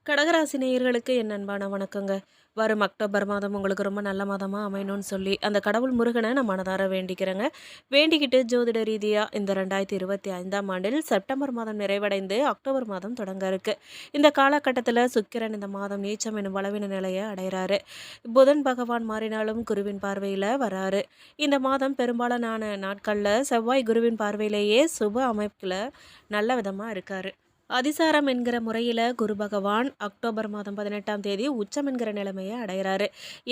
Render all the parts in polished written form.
கடகராசி நேயர்களுக்கு என் அன்பான வணக்கங்க. வரும் அக்டோபர் மாதம் உங்களுக்கு ரொம்ப நல்ல மாதமா அமையணும்னு சொல்லி, அந்த கடவுள் முருகன நான் மனதார வேண்டிக்கிறேங்க. வேண்டிக்கிட்டு ஜோதிட ரீதியா இந்த 2025ஆம் ஆண்டில் செப்டம்பர் மாதம் நிறைவடைந்து அக்டோபர் மாதம் தொடங்க இருக்கு. இந்த காலகட்டத்தில சுக்கிரன் இந்த மாதம் நீச்சம் எனும் பலவீன நிலைய அடையறாரு. புதன் பகவான் மாறினாலும் குருவின் பார்வையில வராரு. இந்த மாதம் பெரும்பாலான நாட்கள்ல செவ்வாய் குருவின் பார்வையிலேயே சுப அமைப்புல நல்ல விதமா இருக்காரு. அதிசாரம் என்கிற முறையில் குரு பகவான் அக்டோபர் மாதம் 18ஆம் தேதி உச்சம் என்கிற நிலைமையை அடைகிறாரு.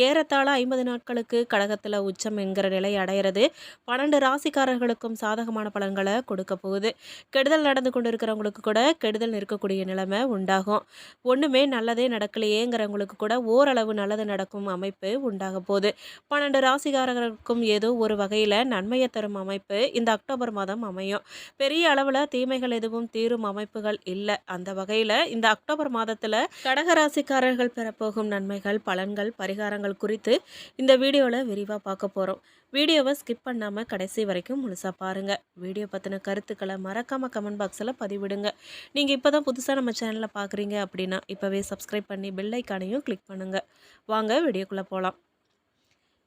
ஏறத்தாழ 50 நாட்களுக்கு கடகத்தில் உச்சம் என்கிற நிலையை அடையிறது 12 ராசிக்காரர்களுக்கும் சாதகமான பலன்களை கொடுக்க போகுது. கெடுதல் நடந்து கொண்டு இருக்கிறவங்களுக்கு கூட கெடுதல் இருக்கக்கூடிய நிலைமை உண்டாகும். ஒன்றுமே நல்லதே நடக்கலையேங்கிறவங்களுக்கு கூட ஓரளவு நல்லது நடக்கும் அமைப்பு உண்டாக போகுது. 12 ராசிக்காரர்களுக்கும் ஏதோ ஒரு வகையில் நன்மையை தரும் அமைப்பு இந்த அக்டோபர் மாதம் அமையும். பெரிய அளவில் தீமைகள் எதுவும் தீரும் அமைப்புகள் இல்ல. அந்த வகையில இந்த அக்டோபர் மாதத்துல கடக ராசிக்காரர்கள் பெறப்போகும் நன்மைகள், பலன்கள், பரிகாரங்கள் குறித்து இந்த வீடியோல விரிவா பார்க்க போறோம். வீடியோவை ஸ்கிப் பண்ணாம கடைசி வரைக்கும் முழுசா பாருங்க. வீடியோ பத்தின கருத்துக்களை மறக்காம கமெண்ட் பாக்ஸ்ல பதிவிடுங்க. நீங்க இப்பதான் புதுசா நம்ம சேனலை பாக்குறீங்க அப்படின்னா இப்பவே சப்ஸ்கிரைப் பண்ணி பெல் ஐக்கானையும் கிளிக் பண்ணுங்க. வாங்க வீடியோக்குள்ள போலாம்.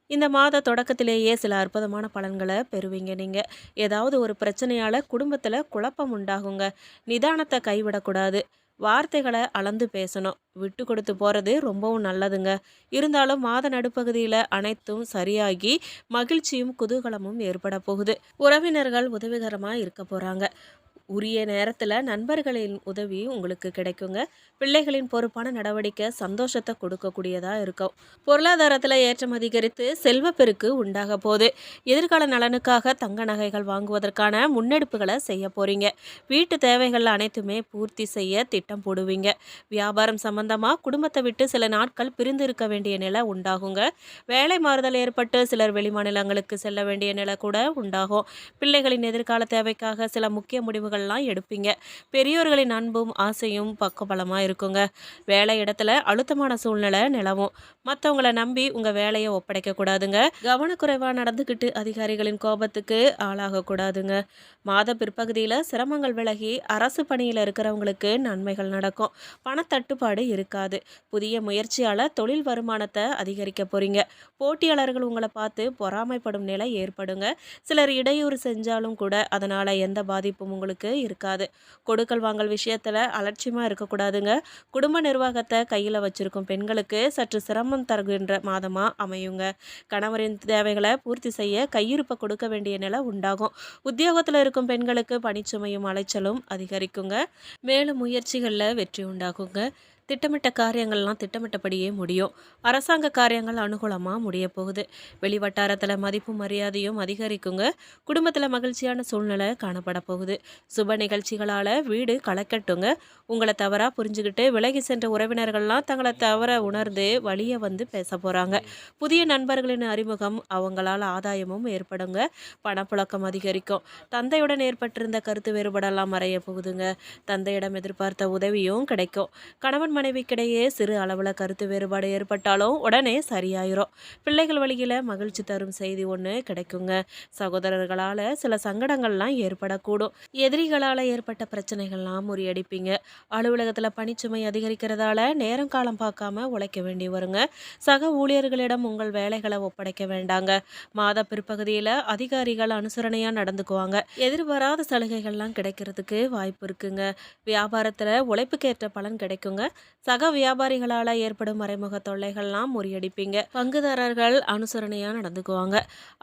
இந்த மாத தொடக்கத்திலேயே சில அற்புதமான பலன்களை பெறுவீங்க நீங்க. ஏதாவது ஒரு பிரச்சனையால குடும்பத்துல குழப்பம் உண்டாகுங்க. நிதானத்தை கைவிடக்கூடாது. வார்த்தைகளை அளந்து பேசணும். விட்டு கொடுத்து போறது ரொம்பவும் நல்லதுங்க. இருந்தாலும் மாத நடுப்பகுதியில அனைத்தும் சரியாகி மகிழ்ச்சியும் குதூகலமும் ஏற்பட போகுது. உறவினர்கள் உதவிகரமா இருக்க போறாங்க. உரிய நேரத்தில் நண்பர்களின் உதவி உங்களுக்கு கிடைக்குங்க. பிள்ளைகளின் பொறுப்பான நடவடிக்கை சந்தோஷத்தை கொடுக்கக்கூடியதாக இருக்கும். பொருளாதாரத்தில் ஏற்றம் அதிகரித்து செல்வப்பெருக்கு உண்டாக போகுது. எதிர்கால நலனுக்காக தங்க நகைகள் வாங்குவதற்கான முன்னெடுப்புகளை செய்ய போறீங்க. வீட்டு தேவைகள் அனைத்துமே பூர்த்தி செய்ய திட்டம் போடுவீங்க. வியாபாரம் சம்பந்தமாக குடும்பத்தை விட்டு சில நாட்கள் பிரிந்து இருக்க வேண்டிய நிலை உண்டாகுங்க. வேலை மாறுதல் ஏற்பட்டு சிலர் வெளிமாநிலங்களுக்கு செல்ல வேண்டிய நிலை கூட உண்டாகும். பிள்ளைகளின் எதிர்கால தேவைக்காக சில முக்கிய முடிவுகள் எடுப்பீங்க. பெரியோர்களின் அன்பும் ஆசையும் பக்கபலமா இருக்குங்க. வேலை இடத்துல அழுத்தமான சூழ்நிலை நிலவும். மற்றவங்கள நம்பி உங்க வேலையை ஒப்படைக்க கூடாதுங்க. கவனக்குறைவா நடந்துக்கிட்டு அதிகாரிகளின் கோபத்துக்கு ஆளாக கூடாதுங்க. மாத பிற்பகுதியில் சிரமங்கள் விலகி அரசு பணியில் இருக்கிறவங்களுக்கு நன்மைகள் நடக்கும். பணத்தட்டுப்பாடு இருக்காது. புதிய முயற்சியால தொழில் வருமானத்தை அதிகரிக்க போறீங்க. போட்டியாளர்கள் உங்களை பார்த்து பொறாமைப்படும் நிலை ஏற்படுங்க. சிலர் இடையூறு செஞ்சாலும் கூட அதனால எந்த பாதிப்பும் உங்களுக்கு இருக்காது. கொடுக்கல் வாங்கல் விஷயத்துல அலட்சியமா இருக்கக்கூடாதுங்க. குடும்ப நிர்வாகத்தை கையில வச்சிருக்கும் பெண்களுக்கு சற்று சிரமம் தருகின்ற மாதமா அமையுங்க. கணவரின் தேவைகளை பூர்த்தி செய்ய கையிருப்பை கொடுக்க வேண்டிய நிலை உண்டாகும். உத்தியோகத்தில் இருக்கும் பெண்களுக்கு பணிச்சுமையும் அலைச்சலும் அதிகரிக்குங்க. மேலும் முயற்சிகளில் வெற்றி உண்டாகுங்க. திட்டமிட்ட காரியங்கள்லாம் திட்டமிட்டபடியே முடியும். அரசாங்க காரியங்கள் அனுகூலமாக முடிய போகுது. வெளிவட்டாரத்தில் மதிப்பும் மரியாதையும் அதிகரிக்குங்க. குடும்பத்தில் மகிழ்ச்சியான சூழ்நிலை காணப்பட போகுது. சுப நிகழ்ச்சிகளால் வீடு கலக்கட்டுங்க. உங்களை தவறாக புரிஞ்சுக்கிட்டு விலகி சென்ற உறவினர்கள்லாம் தங்களை தவற உணர்ந்து வழியை வந்து பேச போகிறாங்க. புதிய நண்பர்களின் அறிமுகம் அவங்களால் ஆதாயமும் ஏற்படுங்க. பணப்புழக்கம் அதிகரிக்கும். தந்தையுடன் ஏற்பட்டிருந்த கருத்து வேறுபாடெல்லாம் மறைய போகுதுங்க. தந்தையிடம் எதிர்பார்த்த உதவியும் கிடைக்கும். கணவன் மனைவிக்கிடையே சிறு அளவில் கருத்து வேறுபாடு ஏற்பட்டாலும் உடனே சரியாயிரும். பிள்ளைகள் வழியில் மகிழ்ச்சி தரும் செய்தி ஒன்று கிடைக்குங்க. சகோதரர்களால் சில சங்கடங்கள்லாம் ஏற்படக்கூடும். எதிரிகளால் ஏற்பட்ட பிரச்சனைகள்லாம் முறியடிப்பீங்க. அலுவலகத்தில் பணிச்சுமை அதிகரிக்கிறதால நேரம் காலம் பார்க்காம உழைக்க வேண்டி வருங்க. சக ஊழியர்களிடம் உங்கள் வேலைகளை ஒப்படைக்க வேண்டாங்க. மாத பிற்பகுதியில் அதிகாரிகள் அனுசரணையாக நடந்துக்குவாங்க. எதிர்பாராத சலுகைகள்லாம் கிடைக்கிறதுக்கு வாய்ப்பு இருக்குங்க. வியாபாரத்தில் உழைப்புக்கேற்ற பலன் கிடைக்குங்க. சக வியாபாரிகளால் ஏற்படும் மறைமுக தொல்லைகள்லாம் முறியடிப்பீங்க. பங்குதாரர்கள் அனுசரணையாக நடந்துக்குவாங்க.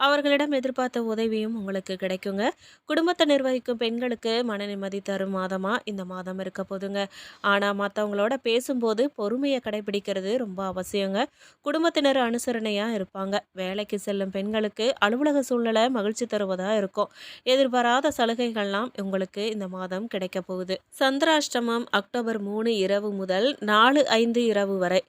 அவர்களிடம் எதிர்பார்த்த உதவியும் உங்களுக்கு கிடைக்குங்க. குடும்பத்தை நிர்வகிக்கும் பெண்களுக்கு மன நிம்மதி தரும் மாதமாக இந்த மாதம் இருக்க போதுங்க. ஆனால் மற்றவங்களோட பேசும்போது பொறுமையை கடைபிடிக்கிறது ரொம்ப அவசியங்க. குடும்பத்தினர் அனுசரணையாக இருப்பாங்க. வேலைக்கு செல்லும் பெண்களுக்கு அலுவலக சூழ்நிலை மகிழ்ச்சி தருவதாக இருக்கும். எதிர்பாராத சலுகைகள்லாம் உங்களுக்கு இந்த மாதம் கிடைக்க போகுது. சந்திராஷ்டமம் அக்டோபர் 3 இரவு முதல் 4/5 இரவு வரை.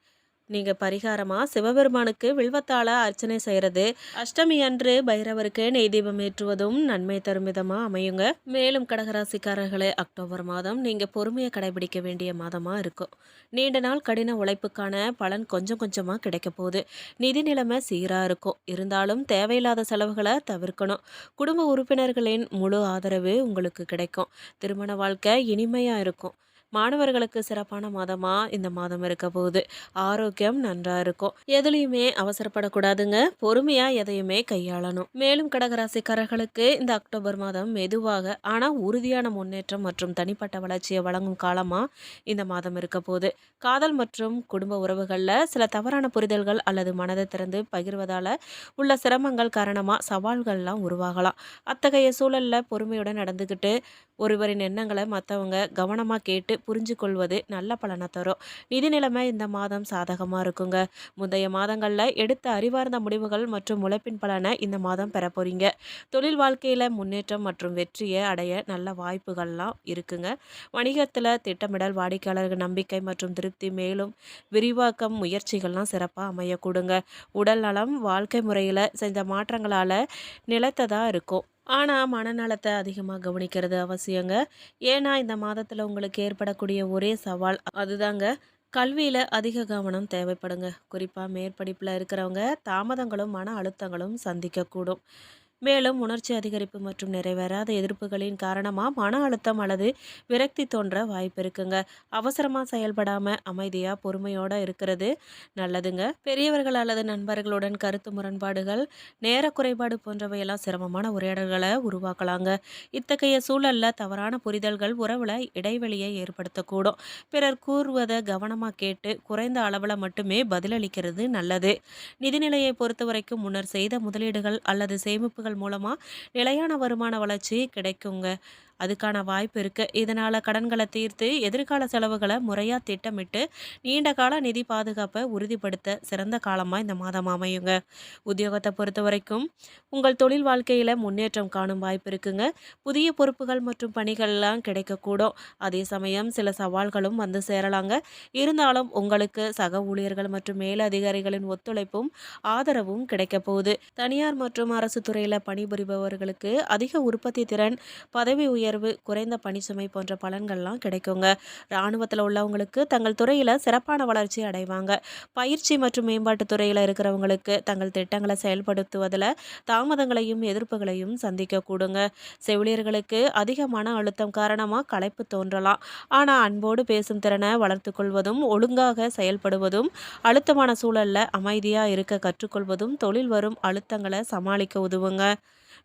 நீங்கள் பரிகாரமாக சிவபெருமானுக்கு வில்வத்தால அர்ச்சனை செய்கிறது, அஷ்டமி அன்று பைரவருக்கு நெய் தீபம் ஏற்றுவதும் நன்மை தரும் விதமாக அமையுங்க. மேலும் கடகராசிக்காரர்களே, அக்டோபர் மாதம் நீங்கள் பொறுமையை கடைபிடிக்க வேண்டிய மாதமாக இருக்கும். நீண்ட நாள் கடின உழைப்புக்கான பலன் கொஞ்சம் கொஞ்சமாக கிடைக்க போகுது. நிதி நிலைமை சீராக இருக்கும். இருந்தாலும் தேவையில்லாத செலவுகளை தவிர்க்கணும். குடும்ப உறுப்பினர்களின் முழு ஆதரவு உங்களுக்கு கிடைக்கும். திருமண வாழ்க்கை இனிமையாக இருக்கும். மாணவர்களுக்கு சிறப்பான மாதமா இந்த மாதம் இருக்க போகுது. ஆரோக்கியம் நன்றா இருக்கும். எதுலயுமே அவசரப்படக்கூடாதுங்க. பொறுமையா எதையுமே கையாளணும். மேலும் கடகராசிக்காரர்களுக்கு இந்த அக்டோபர் மாதம் மெதுவாக ஆனா உறுதியான முன்னேற்றம் மற்றும் தனிப்பட்ட வளர்ச்சியை வழங்கும் காலமா இந்த மாதம் இருக்க போகுது. காதல் மற்றும் குடும்ப உறவுகள்ல சில தவறான புரிதல்கள் அல்லது மனதை திறந்து பகிர்வதால உள்ள சிரமங்கள் காரணமா சவால்கள்லாம் உருவாகலாம். அத்தகைய சூழல்ல பொறுமையுடன் நடந்துக்கிட்டு ஒருவரின் எண்ணங்களை மற்றவங்க கவனமா கேட்டு புரிஞ்சு கொள்வது நல்ல பலனை தரும். நிதி நிலைமை இந்த மாதம் சாதகமா இருக்குங்க. முந்தைய மாதங்கள்ல எடுத்த அறிவார்ந்த முடிவுகள் மற்றும் உழைப்பின் பலனை இந்த மாதம் பெற போறீங்க. தொழில் வாழ்க்கையில முன்னேற்றம் மற்றும் வெற்றியை அடைய நல்ல வாய்ப்புகள்லாம் இருக்குங்க. வணிகத்துல திட்டமிடல், வாடிக்கையாளர்கள் நம்பிக்கை மற்றும் திருப்தி மேலும் விரிவாக்கம் முயற்சிகள்லாம் சிறப்பாக அமையக்கூடுங்க. உடல் நலம், வாழ்க்கை முறையில செஞ்ச மாற்றங்களால நிலைத்ததா இருக்கும். ஆனால் மனநலத்தை அதிகமாக கவனிக்கிறது அவசியங்க. ஏன்னா இந்த மாதத்தில் உங்களுக்கு ஏற்படக்கூடிய ஒரே சவால் அதுதாங்க, கல்வியில் அதிக கவனம் தேவைப்படுங்க. குறிப்பாக மேற்படிப்பில் இருக்கிறவங்க தாமதங்களும் மன அழுத்தங்களும் சந்திக்கக்கூடும். மேலும் உணர்ச்சி அதிகரிப்பு மற்றும் நிறைவேறாத எதிர்ப்புகளின் காரணமாக மன அழுத்தம் அல்லது விரக்தி தோன்ற வாய்ப்பு இருக்குங்க. அவசரமாக செயல்படாமல் அமைதியாக பொறுமையோடு இருக்கிறது நல்லதுங்க. பெரியவர்கள் அல்லது நண்பர்களுடன் கருத்து முரண்பாடுகள், நேர குறைபாடு போன்றவையெல்லாம் சிரமமான உரையாடல்களை உருவாக்கலாங்க. இத்தகைய சூழலில் தவறான புரிதல்கள் உறவில் இடைவெளியை ஏற்படுத்தக்கூடும். பிறர் கூறுவதை கவனமாக கேட்டு குறைந்த அளவில் மட்டுமே பதிலளிக்கிறது நல்லது. நிதிநிலையை பொறுத்தவரைக்கும் முன்னர் செய்த முதலீடுகள் அல்லது சேமிப்புகள் மூலமா நிலையான வருமான வளர்ச்சி கிடைக்குங்க. அதுக்கான வாய்ப்பு இருக்கு. இதனால கடன்களை தீர்த்து எதிர்கால செலவுகளை முறையா திட்டமிட்டு நீண்ட கால நிதி பாதுகாப்பை உறுதிப்படுத்த சிறந்த காலமா இந்த மாதம் அமையுங்க. உத்தியோகத்தை பொறுத்த வரைக்கும் உங்கள் தொழில் வாழ்க்கையில முன்னேற்றம் காணும் வாய்ப்பு இருக்குங்க. புதிய பொறுப்புகள் மற்றும் பணிகள்லாம் கிடைக்கக்கூடும். அதே சமயம் சில சவால்களும் வந்து சேரலாங்க. இருந்தாலும் உங்களுக்கு சக ஊழியர்கள் மற்றும் மேலதிகாரிகளின் ஒத்துழைப்பும் ஆதரவும் கிடைக்க போகுது. தனியார் மற்றும் அரசு துறையில பணிபுரிபவர்களுக்கு அதிக உற்பத்தி திறன், பதவி உயர்வு, குறைந்த பணிச்சுமை போன்ற பலன்கள்லாம் கிடைக்குங்க. இராணுவத்தில் உள்ளவங்களுக்கு தங்கள் துறையில் சிறப்பான வளர்ச்சி அடைவாங்க. பயிற்சி மற்றும் மேம்பாட்டு துறையில் இருக்கிறவங்களுக்கு தங்கள் திட்டங்களை செயல்படுத்துவதில் தாமதங்களையும் எதிர்ப்புகளையும் சந்திக்க கூடுங்க. செவிலியர்களுக்கு அதிக மன அழுத்தம் காரணமாக களைப்பு தோன்றலாம். ஆனால் அன்போடு பேசும் திறனை வளர்த்து கொள்வதும் ஒழுங்காக செயல்படுவதும் அழுத்தமான சூழலில் அமைதியாக இருக்க கற்றுக்கொள்வதும் தொழில் வரும் அழுத்தங்களை சமாளிக்க உதவுங்க.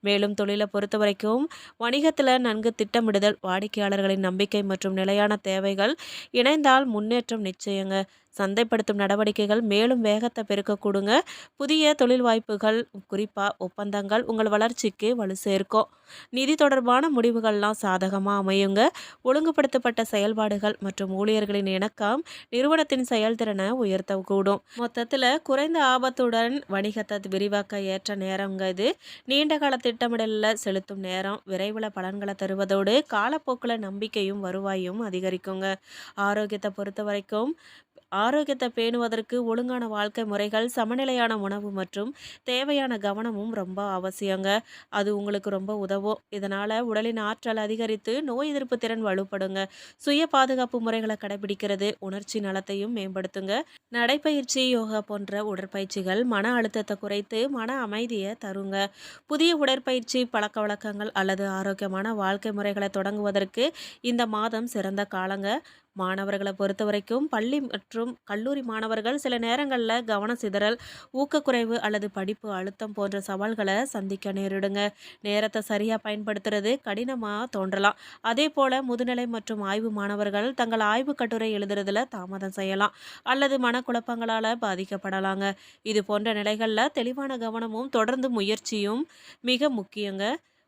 மேலும் தொழிலை பொறுத்த வரைக்கும் வணிகத்தில் நன்கு திட்டமிடுதல், வாடிக்கையாளர்களின் நம்பிக்கை மற்றும் நிலையான தேவைகள் இணைந்தால் முன்னேற்றம் நிச்சயங்க. சந்தைப்படுத்தும் நடவடிக்கைகள் மேலும் வேகத்தை பெருக்கக்கூடுங்க. புதிய தொழில் வாய்ப்புகள், குறிப்பாக ஒப்பந்தங்கள் உங்கள் வளர்ச்சிக்கு வலு சேர்க்கும். நிதி தொடர்பான முடிவுகள்லாம் சாதகமாக அமையுங்க. ஒழுங்குபடுத்தப்பட்ட செயல்பாடுகள் மற்றும் ஊழியர்களின் இணக்கம் நிறுவனத்தின் செயல்திறனை உயர்த்தக்கூடும். மொத்தத்தில் குறைந்த ஆபத்துடன் வணிகத்தை விரிவாக்க ஏற்ற நேரங்க இது. நீண்டகால திட்டமிடலில் செலுத்தும் நேரம் விரைவில் பலன்களை தருவதோடு காலப்போக்கில் நம்பிக்கையும் வருவாயும் அதிகரிக்குங்க. ஆரோக்கியத்தை பொறுத்த வரைக்கும் ஆரோக்கியத்தை பேணுவதற்கு ஒழுங்கான வாழ்க்கை முறைகள், சமநிலையான உணவு மற்றும் தேவையான கவனமும் ரொம்ப அவசியங்க. அது உங்களுக்கு ரொம்ப உதவும். இதனால் உடலின் ஆற்றல் அதிகரித்து நோய் எதிர்ப்பு திறன் வலுப்படுங்க. சுய பாதுகாப்பு முறைகளை கடைபிடிக்கிறது உணர்ச்சி நலத்தையும் மேம்படுத்துங்க. நடைப்பயிற்சி, யோகா போன்ற உடற்பயிற்சிகள் மன அழுத்தத்தை குறைத்து மன அமைதியை தருங்க. புதிய உடற்பயிற்சி பழக்க வழக்கங்கள் அல்லது ஆரோக்கியமான வாழ்க்கை முறைகளை தொடங்குவதற்கு இந்த மாதம் சிறந்த காலங்க. மாணவர்களை பொறுத்த வரைக்கும் பள்ளி மற்றும் கல்லூரி மாணவர்கள் சில நேரங்களில் கவன சிதறல், ஊக்கக்குறைவு அல்லது படிப்பு அழுத்தம் போன்ற சவால்களை சந்திக்க நேரிடுங்க. நேரத்தை சரியாக பயன்படுத்துறது கடினமாக தோன்றலாம். அதே போல் முதுநிலை மற்றும் ஆய்வு மாணவர்கள் தங்கள் ஆய்வு கட்டுரை எழுதுறதுல தாமதம் செய்யலாம் அல்லது மனக்குழப்பங்களால் பாதிக்கப்படலாங்க. இது போன்ற நிலைகளில் தெளிவான கவனமும் தொடர்ந்து முயற்சியும் மிக முக்கியங்க.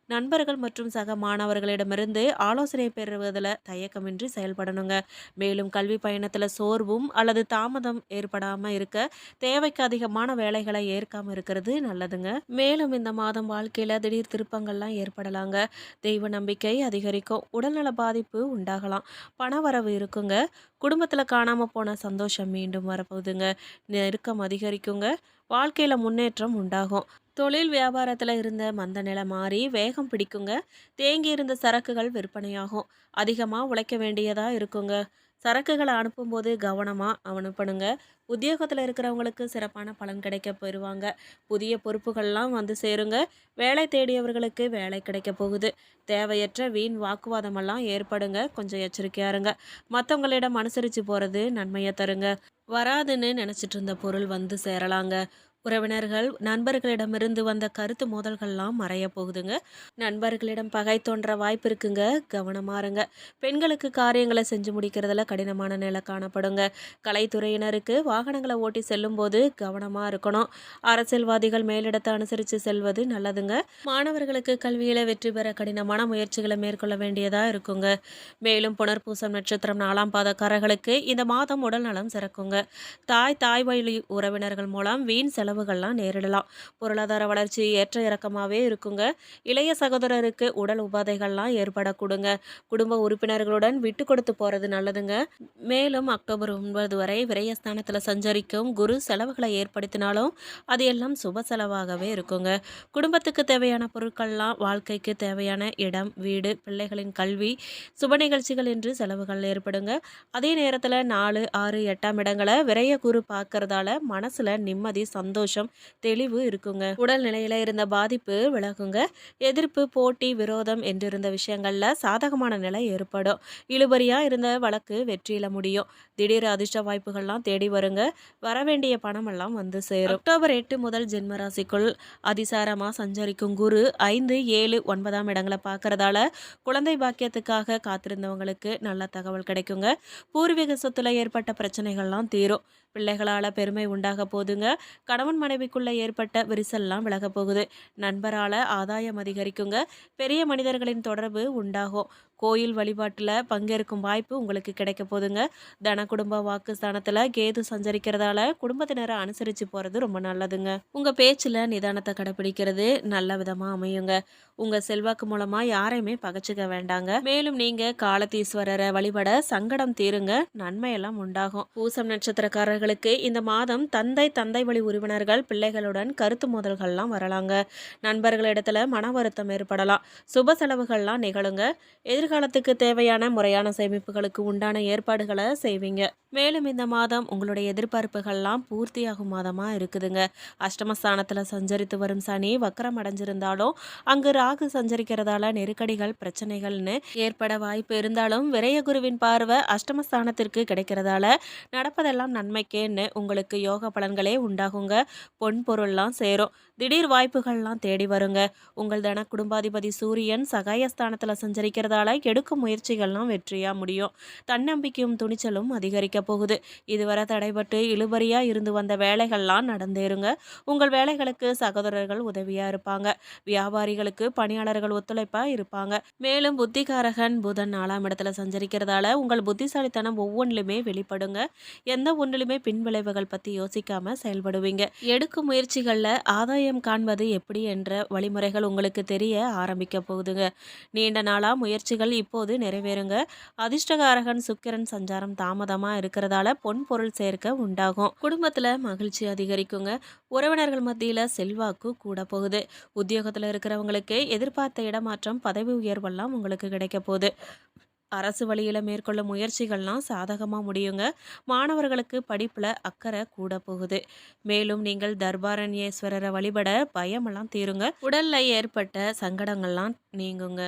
நண்பர்கள் மற்றும் சக மாணவர்களிடமிருந்து ஆலோசனை பெறுவதில் தயக்கமின்றி செயல்படணுங்க. மேலும் கல்வி பயணத்தில் சோர்வும் அல்லது தாமதம் ஏற்படாமல் இருக்க தேவைக்கு அதிகமான வேலைகளை ஏற்காமல் இருக்கிறது நல்லதுங்க. மேலும் இந்த மாதம் வாழ்க்கையில் திடீர் திருப்பங்கள்லாம் ஏற்படலாங்க. தெய்வ நம்பிக்கை அதிகரிக்கும். உடல்நல பாதிப்பு உண்டாகலாம். பணவரவு இருக்குங்க. குடும்பத்தில் காணாமல் போன சந்தோஷம் மீண்டும் வரப்போகுதுங்க. நெருக்கம் அதிகரிக்குங்க. வாழ்க்கையில் முன்னேற்றம் உண்டாகும். தொழில் வியாபாரத்தில் இருந்த மந்த நிலை மாறி வேகம் பிடிக்குங்க. தேங்கி இருந்த சரக்குகள் விற்பனையாகும். அதிகமாக உழைக்க வேண்டியதாக இருக்குங்க. சரக்குகளை அனுப்பும்போது கவனமாக அனுப்பணுங்க. உத்தியோகத்தில் இருக்கிறவங்களுக்கு சிறப்பான பலன் கிடைக்க பெறுவாங்க. புதிய பொறுப்புகள்லாம் வந்து சேருங்க. வேலை தேடியவர்களுக்கு வேலை கிடைக்க போகுது. தேவையற்ற வீண் வாக்குவாதமெல்லாம் ஏற்படுங்க. கொஞ்சம் எச்சரிக்கையா இருங்க. மற்றவங்களிடம் அனுசரித்து போகிறது நன்மையை தருங்க. வராதுன்னு நினச்சிட்டு இருந்த பொருள் வந்து சேரலாங்க. உறவினர்கள் நண்பர்களிடமிருந்து வந்த கருத்து மோதல்கள்லாம் மறைய போகுதுங்க. நண்பர்களிடம் பகை தோன்ற வாய்ப்பு இருக்குங்க. கவனமா இருங்க. பெண்களுக்கு காரியங்களை செஞ்சு முடிக்கிறதுல கடினமான நிலை காணப்படுங்க. கலைத்துறையினருக்கு வாகனங்களை ஓட்டி செல்லும் போது கவனமா இருக்கணும். அரசியல்வாதிகள் மேலிடத்தை அனுசரித்து செல்வது நல்லதுங்க. மாணவர்களுக்கு கல்வியில வெற்றி பெற கடினமான முயற்சிகளை மேற்கொள்ள வேண்டியதா இருக்குங்க. மேலும் புனர்பூசம் நட்சத்திரம் 4ஆம் பாதக்காரர்களுக்கு இந்த மாதம் உடல் நலம் சிறக்குங்க. தாய் வழி உறவினர்கள் மூலம் வீண் செலவுகள்லாம் நேரிடலாம். பொருளாதார வளர்ச்சி ஏற்ற இறக்கமாகவே இருக்குங்க. இளைய சகோதரருக்கு உடல் உபாதைகள்லாம் ஏற்படக்கூடுங்க. குடும்ப உறுப்பினர்களுடன் விட்டு கொடுத்து போகிறது நல்லதுங்க. மேலும் அக்டோபர் 9 வரை விரயஸ்தானத்தில் சஞ்சரிக்கும் குரு செலவுகளை ஏற்படுத்தினாலும் அது எல்லாம் சுப செலவாகவே இருக்குங்க. குடும்பத்துக்கு தேவையான பொருட்கள்லாம், வாழ்க்கைக்கு தேவையான இடம், வீடு, பிள்ளைகளின் கல்வி, சுப நிகழ்ச்சிகள் என்று செலவுகள் ஏற்படுங்க. அதே நேரத்தில் 4, 6, 8ஆம் இடங்களை விரைய குரு பார்க்கறதால மனசுல நிம்மதி, சந்தோஷம், தெளிவு இருக்குங்க. உடல் நிலையில இருந்த பாதிப்பு விலகுங்க. எதிர்ப்பு, போட்டி, விரோதம் என்றிருந்த விஷயங்கள்ல சாதகமான நிலை ஏற்படும். இழுபறியா இருந்த வழக்கு வெற்றியில முடியும். திடீர் அதிர்ஷ்ட வாய்ப்புகள்லாம் தேடி வருங்க. வரவேண்டிய பணம் எல்லாம் வந்து சேரும். அக்டோபர் 8 முதல் ஜென்மராசிக்குள் அதிசாரமா சஞ்சரிக்கும் குரு 5, 7, 9ஆம் இடங்களை பார்க்கறதால குழந்தை பாக்கியத்துக்காக காத்திருந்தவங்களுக்கு நல்ல தகவல் கிடைக்குங்க. பூர்வீக சொத்துல ஏற்பட்ட பிரச்சனைகள்லாம் தீரும். பிள்ளைகளால் பெருமை உண்டாக போதுங்க. கணவன் மனைவிக்குள்ள ஏற்பட்ட விரிசல்லாம் விலக போகுது. நண்பரால் ஆதாயம் அதிகரிக்குங்க. பெரிய மனிதர்களின் தொடர்பு உண்டாகும். கோயில் வழிபாட்டில் பங்கேற்கும் வாய்ப்பு உங்களுக்கு கிடைக்க போதுங்க. தன குடும்ப வாக்கு ஸ்தானத்தில் கேது சஞ்சரிக்கிறதால குடும்பத்தினரை அனுசரித்து போகிறது ரொம்ப நல்லதுங்க. உங்கள் பேச்சில் நிதானத்தை கடைப்பிடிக்கிறது நல்ல விதமாக அமையுங்க. உங்கள் செல்வாக்கு மூலமாக யாரையுமே பகச்சிக்க வேண்டாங்க. மேலும் நீங்கள் காலத்தீஸ்வரரை வழிபட சங்கடம் தீருங்க. நன்மையெல்லாம் உண்டாகும். பூசம் நட்சத்திரக்காரர்களுக்கு இந்த மாதம் தந்தை வழி உறவினர்கள் பிள்ளைகளுடன் கருத்து மோதல்கள்லாம் வரலாங்க. நண்பர்களிடத்துல மன வருத்தம் ஏற்படலாம். சுப செலவுகள்லாம் நிகழுங்க. எதிர்காலத்துக்கு தேவையான முறையான சேமிப்புகளுக்கு உண்டான ஏற்பாடுகளை செய்வீங்க. மேலும் இந்த மாதம் உங்களுடைய எதிர்பார்ப்புகள்லாம் பூர்த்தியாகும் மாதமாக இருக்குதுங்க. அஷ்டமஸ்தானத்தில் சஞ்சரித்து வரும் சனி வக்கரம் அடைஞ்சிருந்தாலும் அங்கு ராகு சஞ்சரிக்கிறதால நெருக்கடிகள், பிரச்சனைகள்னு ஏற்பட வாய்ப்பு இருந்தாலும் விரயகுருவின் பார்வை அஷ்டமஸ்தானத்திற்கு கிடைக்கிறதால நடப்பதெல்லாம் நன்மைக்கேன்னு உங்களுக்கு யோக பலன்களே உண்டாகுங்க. பொன் பொருள்லாம் சேரும். திடீர் வாய்ப்புகள்லாம் தேடி வருங்க. உங்கள் தன குடும்பாதிபதி சூரியன் சகாயஸ்தானத்தில் சஞ்சரிக்கிறதால எடுக்கும் முயற்சிகள்லாம் வெற்றியாக முடியும். தன்னம்பிக்கையும் துணிச்சலும் அதிகரிக்க போகுது. இதுவரை தடைபட்டு இழுபறியாக இருந்து வந்த வேலைகள்லாம் நடந்தேறுங்க. உங்கள் வேலைகளுக்கு சகோதரர்கள் உதவியாக இருப்பாங்க. வியாபாரிகளுக்கு பணியாளர்கள் ஒத்துழைப்பாக இருப்பாங்க. மேலும் புத்திகாரகன் புதன் 4ஆம் இடத்துல சஞ்சரிக்கிறதால உங்கள் புத்திசாலித்தனம் ஒவ்வொன்றிலுமே வெளிப்படுங்க. எந்த ஒன்றிலுமே பின்விளைவுகள் பற்றி யோசிக்காம செயல்படுவீங்க. எடுக்கும் முயற்சிகளில் ஆதாயம் காண்பது எப்படி என்ற வழிமுறைகள் உங்களுக்கு தெரிய ஆரம்பிக்க போகுதுங்க. நீண்ட நாளா முயற்சிகள் இப்போது நிறைவேறுங்க. அதிர்ஷ்டகாரகன் சுக்கிரன் சஞ்சாரம் தாமதமாக இருக்கிறதால பொன் பொருள் சேர்க்க உண்டாகும். குடும்பத்தில் மகிழ்ச்சி அதிகரிக்குங்க. உறவினர்கள் மத்தியில் செல்வாக்கு கூட போகுது. உத்தியோகத்தில் இருக்கிறவங்களுக்கு எதிர்பார்த்த இடமாற்றம், பதவி உயர்வெல்லாம் உங்களுக்கு கிடைக்க போகுது. அரசு வழியில் மேற்கொள்ள முயற்சிகள்லாம் சாதகமாக முடியுங்க. மாணவர்களுக்கு படிப்பில் அக்கறை கூட போகுது. மேலும் நீங்கள் தர்பாரண்யேஸ்வரரை வழிபட பயமெல்லாம் தீருங்க. உடலில் ஏற்பட்ட சங்கடங்கள்லாம் நீங்குங்க.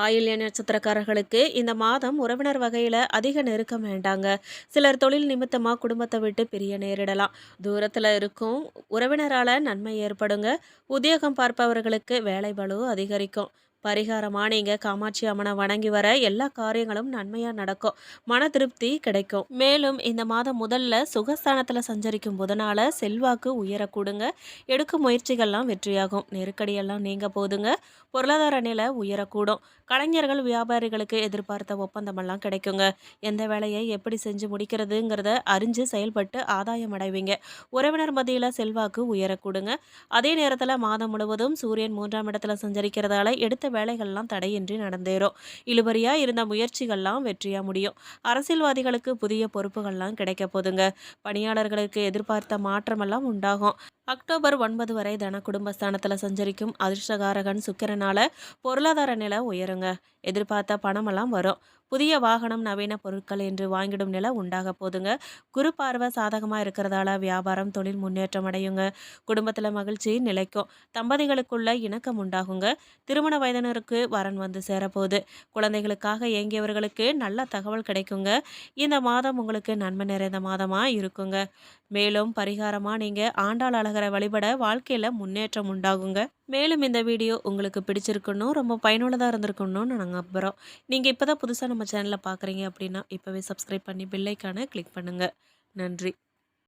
ஆயில்ய நட்சத்திரக்காரர்களுக்கு இந்த மாதம் உறவினர் வகையில் அதிக நெருக்கம் வேண்டாங்க. சிலர் தொழில் நிமித்தமாக குடும்பத்தை விட்டு பிரிய நேரிடலாம். தூரத்தில் இருக்கும் உறவினரால் நன்மை ஏற்படுங்க. உத்தியோகம் பார்ப்பவர்களுக்கு வேலை பளு அதிகரிக்கும். பரிகாரமாக நீங்கள் காமாட்சி அம்மனை வணங்கி வர எல்லா காரியங்களும் நன்மையாக நடக்கும். மன திருப்தி கிடைக்கும். மேலும் இந்த மாதம் முதல்ல சுகஸ்தானத்தில் சஞ்சரிக்கும் புதனால செல்வாக்கு உயரக்கூடுங்க. எடுக்கும் முயற்சிகள்லாம் வெற்றியாகும். நெருக்கடியெல்லாம் நீங்க போதுங்க. பொருளாதார நிலை உயரக்கூடும். கலைஞர்கள், வியாபாரிகளுக்கு எதிர்பார்த்த ஒப்பந்தமெல்லாம் கிடைக்குங்க. எந்த வேலையை எப்படி செஞ்சு முடிக்கிறதுங்கிறத அறிஞ்சு செயல்பட்டு ஆதாயம் அடைவீங்க. உறவினர் மத்தியில் செல்வாக்கு உயரக்கூடுங்க. அதே நேரத்தில் மாதம் முழுவதும் சூரியன் 3ஆம் இடத்துல சஞ்சரிக்கிறதால எடுத்த வேலைகள்லாம் தடையின்றி நடந்தேறும். இழுபறியாக இருந்த முயற்சிகள்லாம் வெற்றியாக முடியும். அரசியல்வாதிகளுக்கு புதிய பொறுப்புகள்லாம் கிடைக்க போதுங்க. பணியாளர்களுக்கு எதிர்பார்த்த மாற்றமெல்லாம் உண்டாகும். அக்டோபர் 9 வரை தன குடும்பஸ்தானத்தில் சஞ்சரிக்கும் அதிர்ஷ்டகாரகன் சுக்கிரனால பொருளாதார நிலை உயருங்க. எதிர்பார்த்த பணமெல்லாம் வரும். புதிய வாகனம், நவீன பொருட்கள் என்று வாங்கிடும் நிலை உண்டாக போதுங்க. குரு பார்வை சாதகமாக இருக்கிறதால வியாபாரம், தொழில் முன்னேற்றம் அடையுங்க. குடும்பத்தில் மகிழ்ச்சி நிலைக்கும். தம்பதிகளுக்குள்ள இணக்கம் உண்டாகுங்க. திருமண வயதினருக்கு வரன் வந்து சேரப்போகுது. குழந்தைகளுக்காக ஏங்கியவர்களுக்கு நல்ல தகவல் கிடைக்குங்க. இந்த மாதம் உங்களுக்கு நன்மை நிறைந்த மாதமா இருக்குங்க. மேலும் பரிகாரமா நீங்க ஆண்டாள் அழகரை வழிபட வாழ்க்கையில முன்னேற்றம் உண்டாகுங்க. மேலும் இந்த வீடியோ உங்களுக்கு பிடிச்சிருக்கணும், ரொம்ப பயனுள்ளதா இருந்திருக்கணும்னு நாங்க நம்புறோம். நீங்க இப்பதான் புதுசா நம்ம சேனலை பார்க்குறீங்க அப்படின்னா இப்பவே சப்ஸ்கிரைப் பண்ணி பெல் ஐகானை கிளிக் பண்ணுங்க. நன்றி.